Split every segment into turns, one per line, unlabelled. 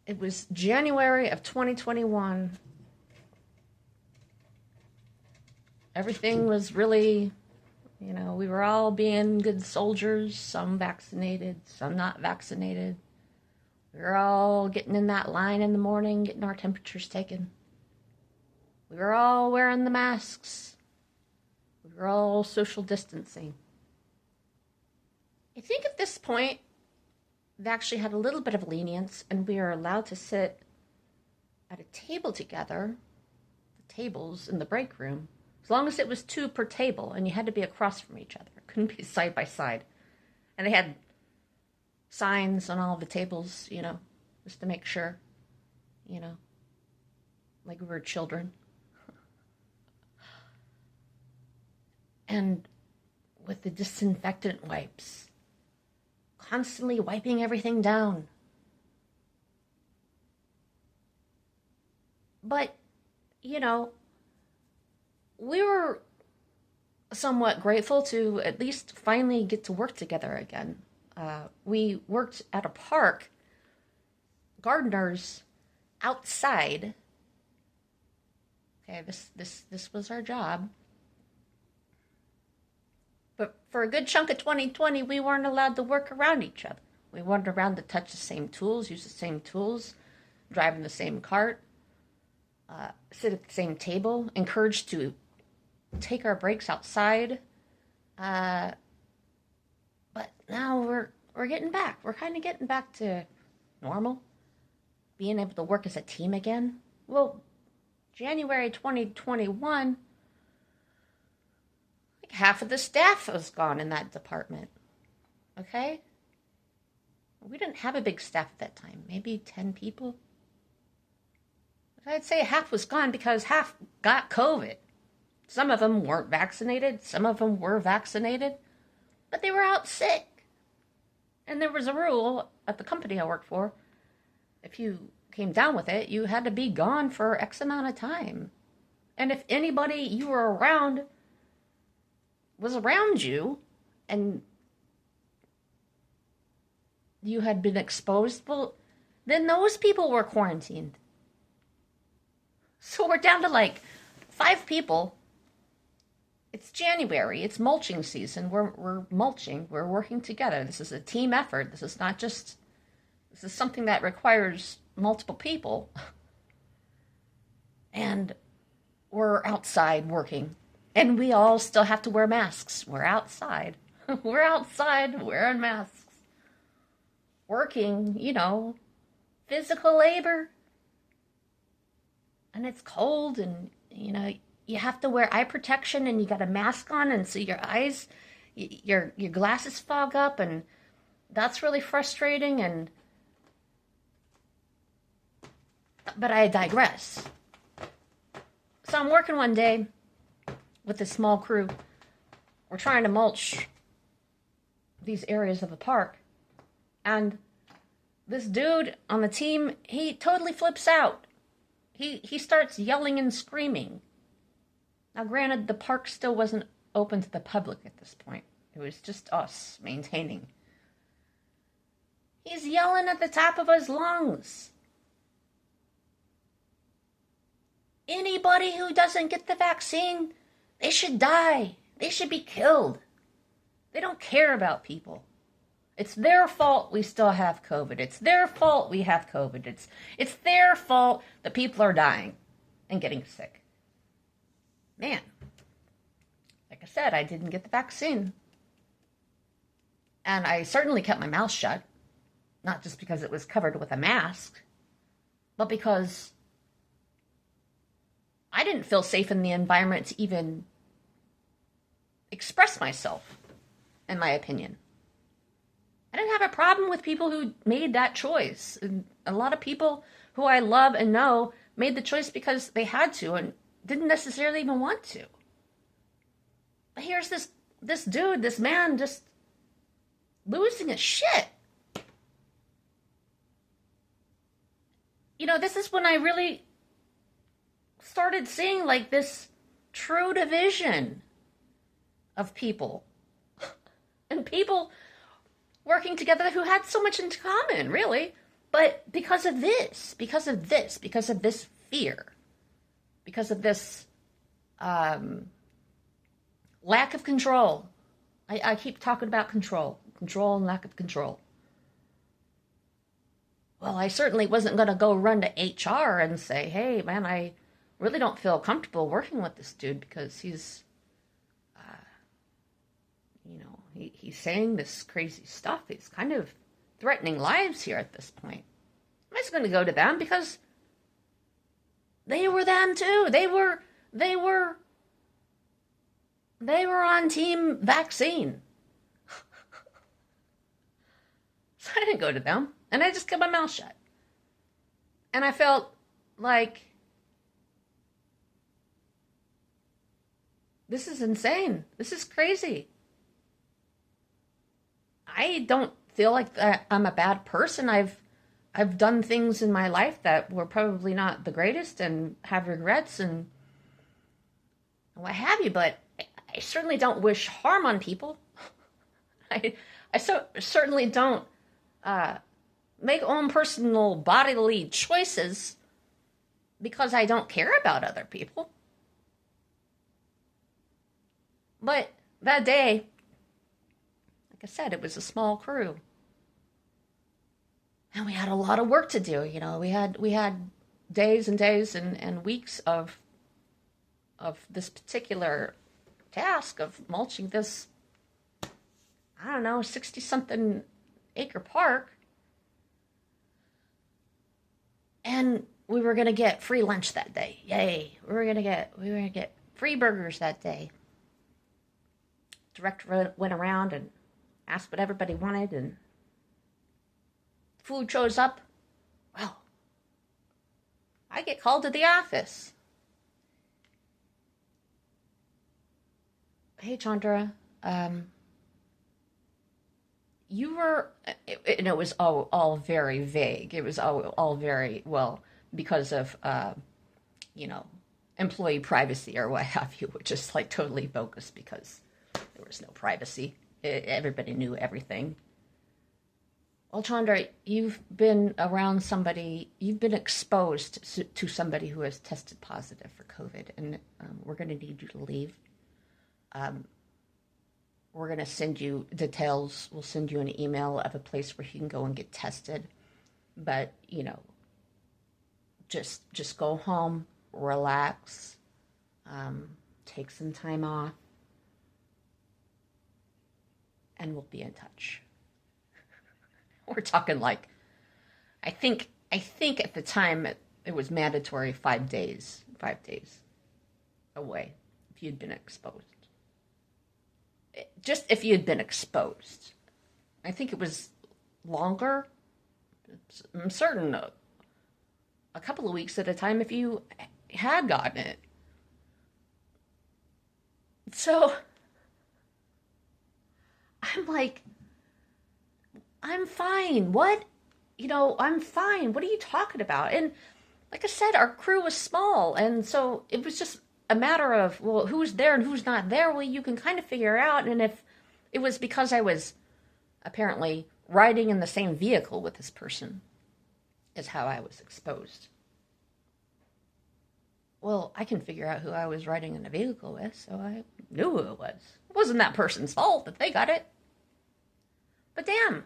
It was January of 2021. Everything was really, we were all being good soldiers, some vaccinated, some not vaccinated. We were all getting in that line in the morning, getting our temperatures taken. We were all wearing the masks. We were all social distancing. I think at this point, they actually had a little bit of lenience, and we were allowed to sit at a table together, the tables in the break room, as long as it was 2 per table, and you had to be across from each other. It couldn't be side by side. And they had signs on all the tables, just to make sure, like we were children. And with the disinfectant wipes, constantly wiping everything down. But, we were somewhat grateful to at least finally get to work together again. We worked at a park, gardeners outside. Okay, this was our job. But for a good chunk of 2020, we weren't allowed to work around each other. We weren't allowed to touch the same tools, use the same tools, drive in the same cart, sit at the same table, encouraged to take our breaks outside. But now we're getting back. We're kind of getting back to normal, being able to work as a team again. Well, January 2021, like half of the staff was gone in that department. Okay? We didn't have a big staff at that time, maybe 10 people. But I'd say half was gone because half got COVID. Some of them weren't vaccinated, some of them were vaccinated, but they were out sick. And there was a rule at the company I worked for, if you came down with it, you had to be gone for X amount of time. And if anybody you were around was around you and you had been exposed, well, then those people were quarantined. So we're down to like 5 people. It's January. It's mulching season. We're mulching. We're working together. This is a team effort. This is not just... This is something that requires multiple people. And we're outside working. And we all still have to wear masks. We're outside. We're outside wearing masks. Working, physical labor. And it's cold and, you have to wear eye protection and you got a mask on, and so your eyes, your glasses fog up, and that's really frustrating. But I digress. So I'm working one day with a small crew. We're trying to mulch these areas of the park, and this dude on the team, he totally flips out. He starts yelling and screaming. Now, granted, the park still wasn't open to the public at this point. It was just us maintaining. He's yelling at the top of his lungs. Anybody who doesn't get the vaccine, they should die. They should be killed. They don't care about people. It's their fault we still have COVID. It's their fault we have COVID. It's their fault that people are dying and getting sick. Man, like I said, I didn't get the vaccine. And I certainly kept my mouth shut. Not just because it was covered with a mask, but because I didn't feel safe in the environment to even express myself, in my opinion. I didn't have a problem with people who made that choice. And a lot of people who I love and know made the choice because they had to and didn't necessarily even want to. But here's this dude, this man, just losing his shit. This is when I really started seeing like this true division of people. And people working together who had so much in common, really, but But because of this fear, because of this lack of control, I keep talking about control and lack of control. Well, I certainly wasn't going to go run to HR and say, hey, man, I really don't feel comfortable working with this dude because he's, he's saying this crazy stuff. He's kind of threatening lives here at this point. I'm just going to go to them because they were them too. They were on team vaccine. So I didn't go to them. And I just kept my mouth shut. And I felt like, this is insane. This is crazy. I don't feel like that I'm a bad person. I've done things in my life that were probably not the greatest and have regrets and what have you, but I certainly don't wish harm on people. I certainly don't make own personal bodily choices because I don't care about other people. But that day, like I said, it was a small crew. And we had a lot of work to do. We had days and days and weeks of this particular task of mulching this, 60-something acre park. And we were going to get free lunch that day. Yay. We were going to get free burgers that day. Director went around and asked what everybody wanted, and food shows up. Well, I get called to the office. Hey, Chandra, you were, and it was all very vague. It was all very, well, because of, employee privacy or what have you, which is like totally bogus because there was no privacy. Everybody knew everything. Well, Chandra, you've been around somebody, you've been exposed to somebody who has tested positive for COVID, and we're going to need you to leave. We're going to send you details. We'll send you an email of a place where you can go and get tested. But, just go home, relax, take some time off, and we'll be in touch. We're talking like, I think at the time it was mandatory 5 days away if you'd been exposed. Just if you had been exposed. I think it was longer. I'm certain a couple of weeks at a time if you had gotten it. So I'm like, I'm fine. What? I'm fine. What are you talking about? And like I said, our crew was small. And so it was just a matter of, well, who's there and who's not there? Well, you can kind of figure out. And if it was because I was apparently riding in the same vehicle with this person, is how I was exposed. Well, I can figure out who I was riding in the vehicle with, so I knew who it was. It wasn't that person's fault that they got it. But damn,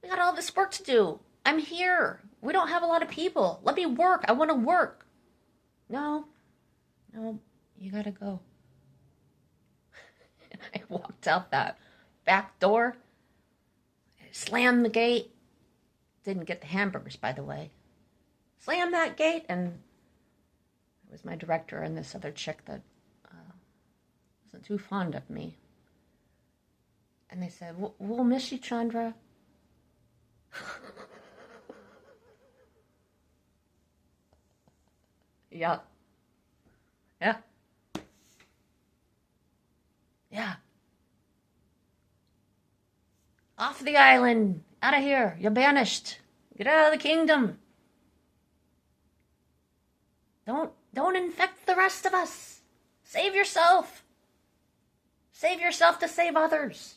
we got all this work to do. I'm here. We don't have a lot of people. Let me work. I want to work. No, you gotta go. And I walked out that back door, slammed the gate. Didn't get the hamburgers, by the way. Slammed that gate, and it was my director and this other chick that wasn't too fond of me. And they said, we'll miss you, Chandra. Yeah. Off the island. Out of here. You're banished. Get out of the kingdom. Don't infect the rest of us. Save yourself. Save yourself to save others.